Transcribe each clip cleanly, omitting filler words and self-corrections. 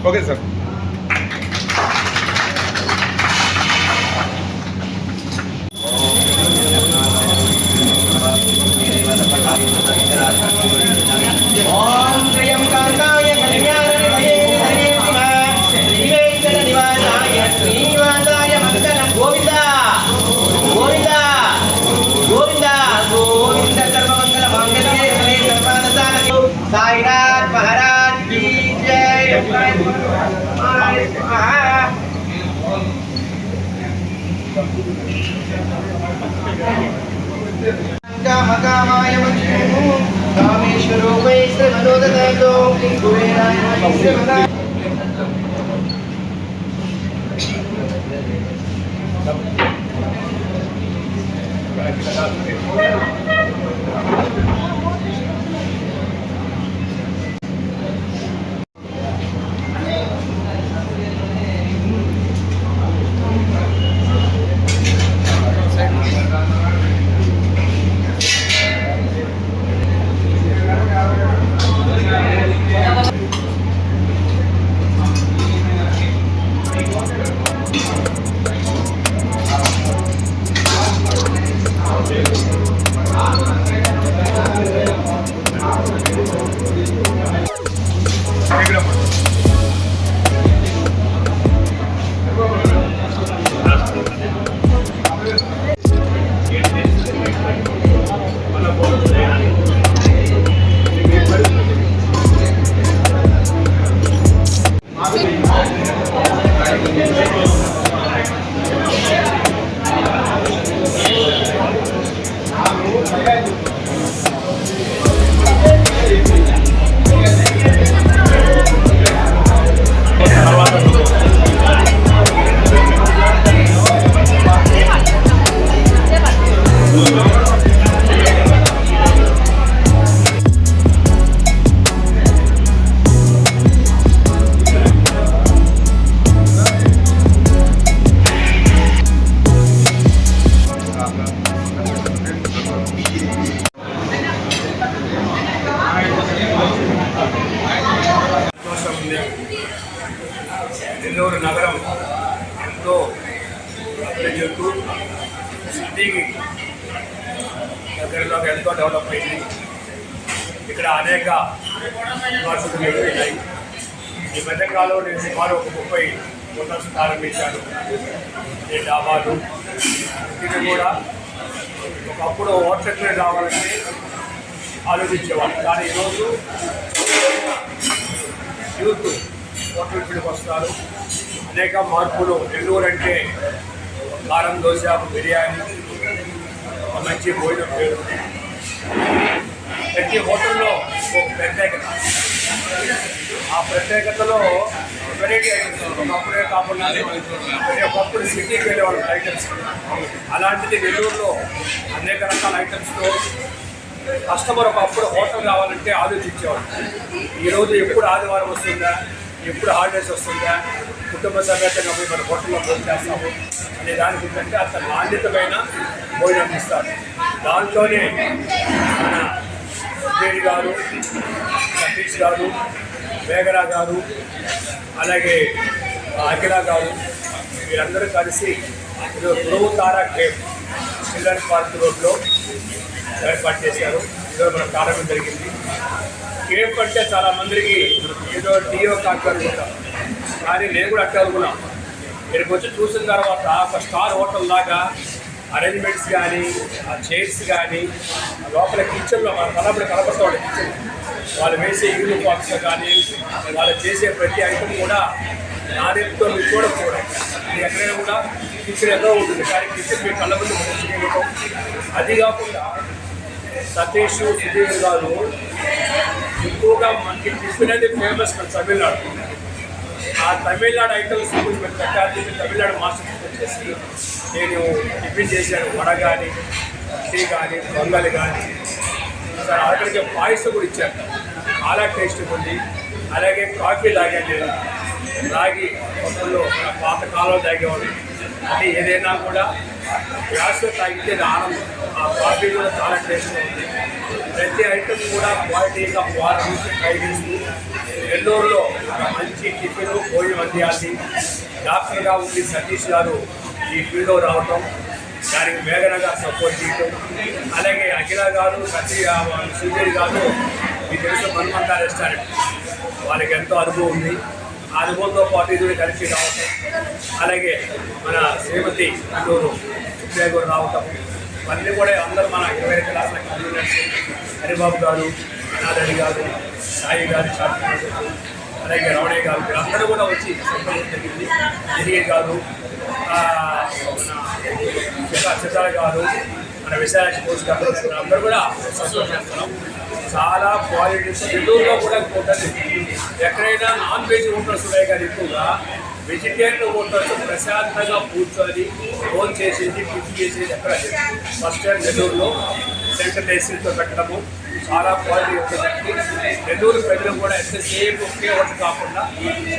Okay sir. Sainath महाराज की जय। कामकामाय मन्त्रो कामेश्वरो वै श्रीमनोदतो कुबेराय वै श्रीमदा। నెల్లూరు నగరం ఎంతో అభివృద్ధి చెందుతూ సిటీకి దగ్గరలోకి ఎంతో డెవలప్ అయింది. ఇక్కడ అనేక వసతులు ఎదురయ్యాయి. ఈ మధ్యకాలంలో నేను సుమారు ఒక 30 హోటల్స్ ప్రారంభించాను. ఈ డాబాలు ఇది కూడా ఒకప్పుడు హోటల్కి రావాలంటే ఆలోచించేవాళ్ళు, కానీ ఈరోజు యూత్ హోటల్ ఫీల్డ్కి వస్తారు. అనేక మార్పులు. నెల్లూరు అంటే కారం దోశ, బిర్యానీ, మంచి భోజనం పేరు. ప్రతి హోటల్లో ఒక ప్రత్యేకత. ఆ ప్రత్యేకతలో వెరైటీ ఐటమ్స్ ఒకప్పుడే కాకుండా ఒకప్పుడు సిటీకి వెళ్ళేవాళ్ళు ఐటమ్స్. అలాంటిది నెల్లూరులో అనేక రకాల ఐటమ్స్తో కస్టమర్ ఒకప్పుడు హోటల్ రావాలంటే ఆలోచించేవాడు. ఈరోజు ఎప్పుడు ఆదివారం వస్తుందా, ఎప్పుడు హాలిడేస్ వస్తుందా, కుటుంబ సమేతంగా పోయి మన హోటల్లో భోజనం చేస్తాము అనే దానికి ఏంటంటే అంత నాణ్యతమైన భోజనం ఇస్తారు. దాంట్లోనే మన సుబ్బేరి గారు, సతీష్ గారు, వేగరా గారు, అలాగే అఖిల గారు వీరందరూ కలిసి ధ్రువ తారా కేఫ్ చిల్డ్రన్ పార్క్ రోడ్లో ఏర్పాటు చేశారు. ఈరోజు మన ప్రారంభం జరిగింది. కేఫ్ అంటే చాలా మందికి ఏదో టీఓ కాకు అనుకుంటాం, కానీ నేను కూడా అట్లా అనుకున్నాం. ఇక్కడికి వచ్చి చూసిన తర్వాత ఒక స్టార్ హోటల్ లాగా అరేంజ్మెంట్స్ కానీ, ఆ చైర్స్ కానీ, లోపల కిచెన్లో మన కనపడతా ఉండే కిచెన్ వాళ్ళు వేసే యూనిఫామ్స్ కానీ, వాళ్ళు చేసే ప్రతి ఐటమ్ కూడా నాణ్యతతో మీరు చూడకపోవడం. ఇది ఎక్కడైనా కూడా కిచెన్ ఏదో ఉంటుంది, కానీ కిచెన్ మీ కళ్ళ ముందు చేయడం. అది కాకుండా సతీష్ సుధీర్ గారు ఎక్కువగా మనకి టిఫిన్ అనేది ఫేమస్ మన తమిళనాడు. ఆ తమిళనాడు ఐటమ్స్ గురించి మేము పెట్టాలి. తమిళనాడు మాస్టర్ వచ్చేసి నేను టిఫిన్ చేశాను. వడ కానీ, టీ కానీ, పొంగల్ కానీ, సార్ అక్కడికి పాయసం కూడా ఇచ్చారు. చాలా టేస్ట్ ఉంది. అలాగే కాఫీ తాగాను. రాగి పప్పుల్లో పాతకాలంలో తాగేవాడు. అంటే ఏదైనా కూడా గ్లాస్లో తాగితే ఆనందం. ఆ కాఫీ కూడా చాలా టేస్ట్గా ఉంది. ప్రతి ఐటమ్ కూడా క్వాలిటీగా వారం నుంచి ట్రై చేస్తూ నెల్లూరులో ఒక మంచి టిఫిన్ భోజనం అందియాలి. డాక్టర్గా ఉండి సతీష్ గారు ఈ ఫీల్డ్లో రావటం, దానికి మేఘనగా సపోర్ట్ చేయటం, అలాగే అఖిల గారు సుధీర్ గారు మీకు తెలుసు హనుమంత రెస్టారెంట్, వాళ్ళకి ఎంతో అనుభవం ఉంది. ఆ అనుభవంతో పాటు ఇది కలిసి రావటం, అలాగే మన శ్రీమతి అల్లూరు సుప్రియా రావటం, ఇవన్నీ కూడా అందరూ మన 20 క్లాసుల కన్వీనర్స్ హరిబాబు గారు, అనాథడి గారు, సాయి గారు, అలాగే రమణయ్య గారు, వీళ్ళందరూ కూడా వచ్చి సంతోషం జరిగింది. దిలీప్ గారు, మన సితార గారు, మన విశాలాక్షి పోస్ట్ గారు, అందరూ కూడా సంతోషిస్తున్నాం. చాలా క్వాలిటీస్ నెల్లూరులో కూడా ఉంటుంది. ఎక్కడైనా నాన్ వెజ్ హోటల్స్ ఉన్నాయి కానీ ఎక్కువగా వెజిటేరియన్ హోటల్స్ ప్రశాంతంగా కూర్చొని ఫోన్ చేసేది, టిఫిన్ చేసేది ఎక్కడ ఫస్ట్ టైం నెల్లూరులో సెంట్రల్ ఏసీతో పెట్టడము చాలా క్వాలిటీ ఉంటుందండి. నెల్లూరు ప్రజలు కూడా ఎంతసేపు ఒకే హోటల్ కాకుండా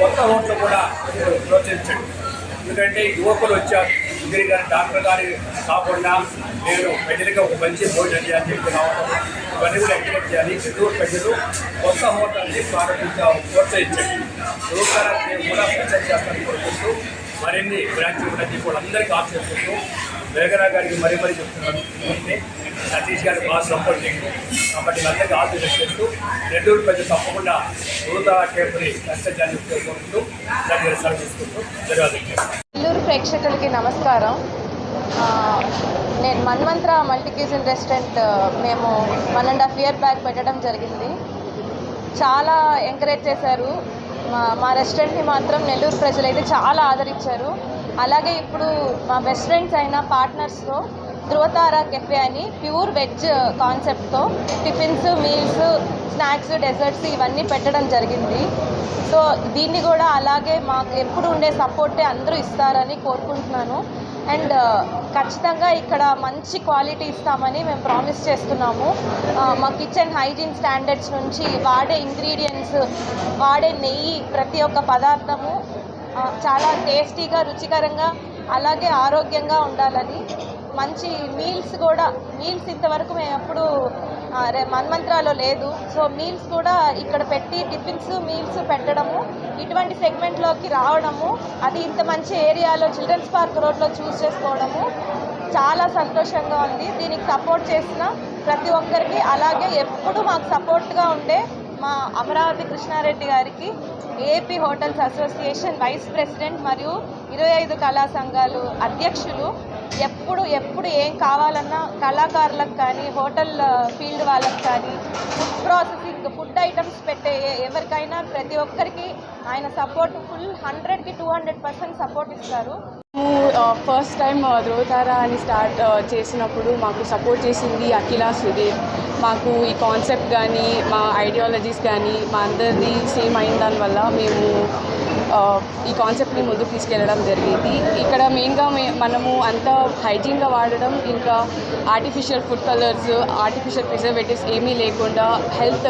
కొత్త హోటల్ కూడా ప్రోత్సహించండి. ఎందుకంటే యువకులు వచ్చారు, ఇంజనీర్ గారి డాక్టర్ గారి కాకుండా నేను ప్రజలకు ఒక మంచి భోజనం చేయాలని చెప్పి రావడం, ఇవన్నీ కూడా ఎంకరేజ్ చేయాలి. నెల్లూరు ప్రజలు కొత్త హోటల్ని ప్రోత్సహించండి. యువకారాన్ని కూడా ప్రచారం చేస్తారని కోరుకుంటూ మరిన్ని బ్రాంచ్లు కూడా చెప్పి అందరికీ ఆశిస్తుంటూ మేఘనా గారికి మరీ చెప్తున్నాను. సతీష్ గారికి బాగా సపోర్ట్ చేయండి. కాబట్టి అందరికీ ఆశీర్వాదం చేస్తూ నెల్లూరు ప్రజలు తప్పకుండా యువత కేంద్రం కష్టాన్ని కోరుకుంటూ దాన్ని సెలవు తీసుకుంటూ ధన్యవాదాలు. నెల్లూరు ప్రేక్షకులకి నమస్కారం. నేను మన్వంత్ర మల్టీ క్యూజిన్ రెస్టారెంట్ మేము 1.5 year బ్యాక్ పెట్టడం జరిగింది. చాలా ఎంకరేజ్ చేశారు. మా రెస్టారెంట్ని మాత్రం నెల్లూరు ప్రజలు అయితే చాలా ఆదరించారు. అలాగే ఇప్పుడు మా బెస్ట్ ఫ్రెండ్స్ అయిన పార్ట్నర్స్తో ధృవతార కెఫే అని ప్యూర్ వెజ్ కాన్సెప్ట్తో టిఫిన్స్, మీల్స్, స్నాక్స్, డెజర్ట్స్ ఇవన్నీ పెట్టడం జరిగింది. సో దీన్ని కూడా అలాగే మాకు ఎప్పుడు ఉండే సపోర్టే అందరూ ఇస్తారని కోరుకుంటున్నాను. అండ్ ఖచ్చితంగా ఇక్కడ మంచి క్వాలిటీ ఇస్తామని మేము ప్రామిస్ చేస్తున్నాము. మా కిచెన్ హైజీన్ స్టాండర్డ్స్ నుంచి వాడే ఇంగ్రీడియంట్స్, వాడే నెయ్యి, ప్రతి ఒక్క పదార్థము చాలా టేస్టీగా, రుచికరంగా, అలాగే ఆరోగ్యంగా ఉండాలని. మంచి మీల్స్ ఇంతవరకు మేము ఎప్పుడు మన్మంత్రాలో లేదు. సో మీల్స్ కూడా ఇక్కడ పెట్టి టిఫిన్స్, మీల్స్ పెట్టడము, ఇటువంటి సెగ్మెంట్లోకి రావడము, అది ఇంత మంచి ఏరియాలో చిల్డ్రన్స్ పార్క్ రోడ్లో చూస్ చేసుకోవడము చాలా సంతోషంగా ఉంది. దీనికి సపోర్ట్ చేసిన ప్రతి ఒక్కరికి, అలాగే ఎప్పుడు మాకు సపోర్ట్గా ఉండే మా అమరావతి కృష్ణారెడ్డి గారికి, AP hotels association vice president మరియు 25 కళా సంఘాలు అధ్యక్షులు, ఎప్పుడు ఏం కావాలన్నా కళాకారులకు కానీ, హోటల్ ఫీల్డ్ వాళ్ళకి కానీ, ఫుడ్ ఐటమ్స్ పెట్టే ఎవరికైనా ప్రతి ఒక్కరికి ఆయన సపోర్ట్ ఫుల్ 100కి 200% సపోర్ట్ ఇస్తారు. ఫస్ట్ టైం ధృవతార అని స్టార్ట్ చేసినప్పుడు మాకు సపోర్ట్ చేసింది అఖిల, సుధీర్. మాకు ఈ కాన్సెప్ట్ కానీ, మా ఐడియాలజీస్ కానీ మా అందరిది సేమ్ అయిన దానివల్ల మేము ఈ కాన్సెప్ట్ని ముందుకు తీసుకెళ్ళడం జరిగింది. ఇక్కడ మెయిన్గా మనము అంతా హైజీన్గా వాడడం, ఇంకా artificial food colours, artificial preservatives ఏమీ లేకుండా హెల్త్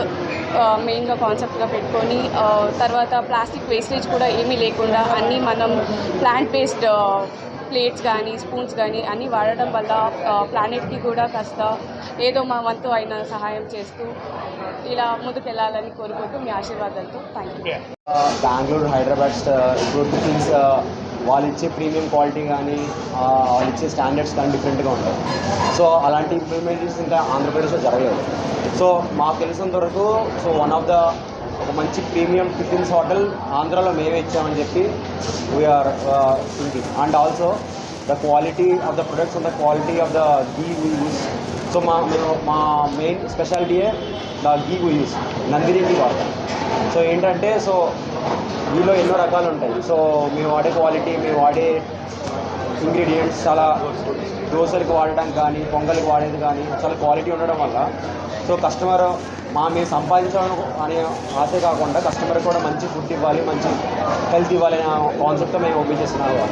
మెయిన్గా కాన్సెప్ట్గా పెట్టుకొని, తర్వాత ప్లాస్టిక్ వేస్టేజ్ కూడా ఏమీ లేకుండా అన్నీ మనం ప్లాంట్ బేస్డ్ ప్లేట్స్ కానీ, స్పూన్స్ కానీ అన్నీ వాడడం వల్ల ప్లానెట్కి కూడా కాస్త ఏదో మా వంతు అయిన సహాయం చేస్తూ ఇలా ముందుకు వెళ్ళాలని కోరుకుంటూ మీ ఆశీర్వాదాలతో థ్యాంక్ యూ. బెంగళూరు, హైదరాబాద్ ఇప్పుడు టిఫిన్స్ వాళ్ళు ఇచ్చే ప్రీమియం క్వాలిటీ కానీ, వాళ్ళు ఇచ్చే స్టాండర్డ్స్ కానీ డిఫరెంట్గా ఉంటాయి. సో అలాంటి ఇంప్లిమెంటేషన్స్ ఇంకా ఆంధ్రప్రదేశ్లో జరగలేదు. సో మాకు తెలిసినంత వరకు వన్ ఆఫ్ ద ఒక మంచి ప్రీమియం టిఫిన్స్ హోటల్ ఆంధ్రాలో మేమే ఇచ్చామని చెప్పి we're thinking. And also the quality of the products and the quality of the ghee we use. So మా మెయిన్ స్పెషాలిటీయే the ghee we use, Nandini ghee వాడతాం. సో ఏంటంటే సో గీలో ఎన్నో రకాలు ఉంటాయి. సో మేము వాడే క్వాలిటీ, మేము వాడే ఇంగ్రీడియంట్స్ చాలా దోశలకు వాడడం కానీ, పొంగల్కి వాడేది కానీ చాలా క్వాలిటీ ఉండడం వల్ల సో కస్టమర్ మేము సంపాదించడం అనే ఆశే కాకుండా కస్టమర్ కూడా మంచి ఫుడ్ ఇవ్వాలి, మంచి హెల్త్ ఇవ్వాలి అనే కాన్సెప్ట్తో మేము ఓపెన్ చేస్తున్నాము.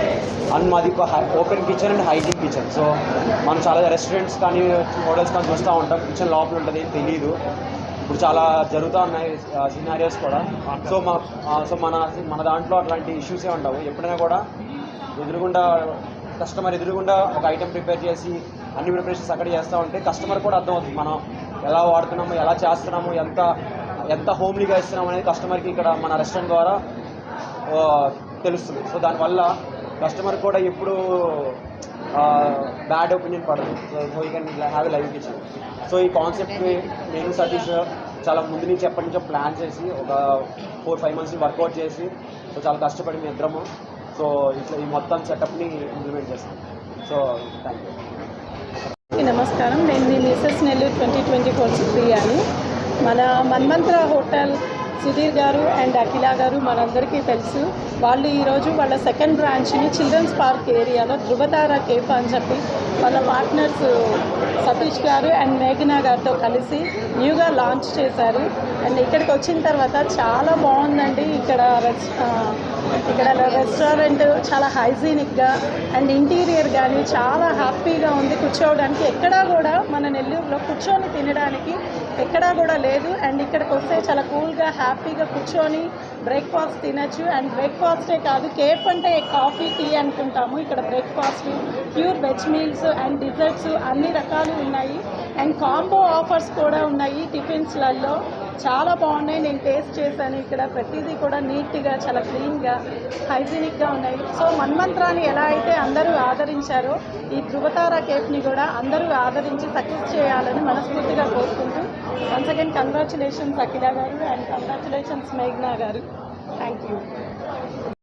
అండ్ మాది open kitchen and hygiene kitchen. So మనం చాలా రెస్టారెంట్స్ కానీ హోటల్స్ కానీ చూస్తూ ఉంటాం, కిచెన్ లోపల ఉంటుంది ఏం తెలియదు. ఇప్పుడు చాలా జరుగుతూ ఉన్నాయి సినారియోస్ కూడా. సో మన దాంట్లో అట్లాంటి ఇష్యూసే ఉండవు. ఎప్పుడైనా కూడా ఎదురుగుండా కస్టమర్ ఎదురుగుండా ఒక ఐటెం ప్రిపేర్ చేసి అన్ని ప్రిపరేషన్స్ అక్కడ చేస్తూ ఉంటే కస్టమర్ కూడా అర్థమవుతుంది మనం ఎలా వాడుతున్నాము, ఎలా చేస్తున్నాము, ఎంత హోమ్లీగా ఇస్తున్నాము అనేది కస్టమర్కి ఇక్కడ మన రెస్టారెంట్ ద్వారా తెలుస్తుంది. సో దానివల్ల కస్టమర్ కూడా ఎప్పుడు బ్యాడ్ ఒపీనియన్ పడదు. So you can have a live kitchen. So ఈ కాన్సెప్ట్ని నేను సతీష్ చాలా ముందు నుంచి ఎప్పటి నుంచో ప్లాన్ చేసి ఒక 4-5 months వర్కౌట్ చేసి సో చాలా కష్టపడి మీ ఇద్దరము సో ఇట్లా ఈ మొత్తం సెటప్ని ఇంప్లిమెంట్ చేస్తాం. So thank you. నమస్కారం, నేను మీ మిసెస్ నెల్లూరు 2024 సుప్రియాని. మన మన్మంత్ర హోటల్ సుధీర్ గారు అండ్ అఖిల గారు మనందరికీ తెలుసు. వాళ్ళు ఈరోజు వాళ్ళ సెకండ్ బ్రాంచ్ని చిల్డ్రన్స్ పార్క్ ఏరియాలో ధృవతార కేఫ్ అని చెప్పి వాళ్ళ పార్ట్నర్స్ సతీష్ గారు అండ్ మేఘనా గారితో కలిసి న్యూగా లాంచ్ చేశారు. అండ్ ఇక్కడికి వచ్చిన తర్వాత చాలా బాగుందండి. ఇక్కడ రెస్టారెంట్ చాలా హైజీనిక్గా అండ్ ఇంటీరియర్ కానీ చాలా హ్యాపీగా ఉంది. కూర్చోవడానికి ఎక్కడా కూడా మన నెల్లూరులో కూర్చొని తినడానికి ఎక్కడా కూడా లేదు. అండ్ ఇక్కడికి వస్తే చాలా కూల్గా హ్యాపీగా కూర్చొని బ్రేక్ఫాస్ట్ తినచ్చు. అండ్ బ్రేక్ఫాస్టే కాదు, కేఫ్ అంటే కాఫీ టీ అనుకుంటాము, ఇక్కడ breakfast pure veg meals and desserts అన్ని రకాలు ఉన్నాయి. అండ్ కాంబో ఆఫర్స్ కూడా ఉన్నాయి టిఫిన్స్లలో. చాలా బాగున్నాయి, నేను టేస్ట్ చేశాను. ఇక్కడ ప్రతిదీ కూడా నీట్గా చాలా క్లీన్గా హైజీనిక్గా ఉన్నాయి. సో మన్మంత్రాన్ని ఎలా అయితే అందరూ ఆదరించారో ఈ ధృవతార కేఫ్ని కూడా అందరూ ఆదరించి సక్సెస్ చేయాలని మనస్ఫూర్తిగా కోరుకుంటూ వన్స్ అగైన్ కంగ్రాచులేషన్స్ అఖిల గారు అండ్ కంగ్రాచులేషన్స్ మేఘనా గారు. Thank you.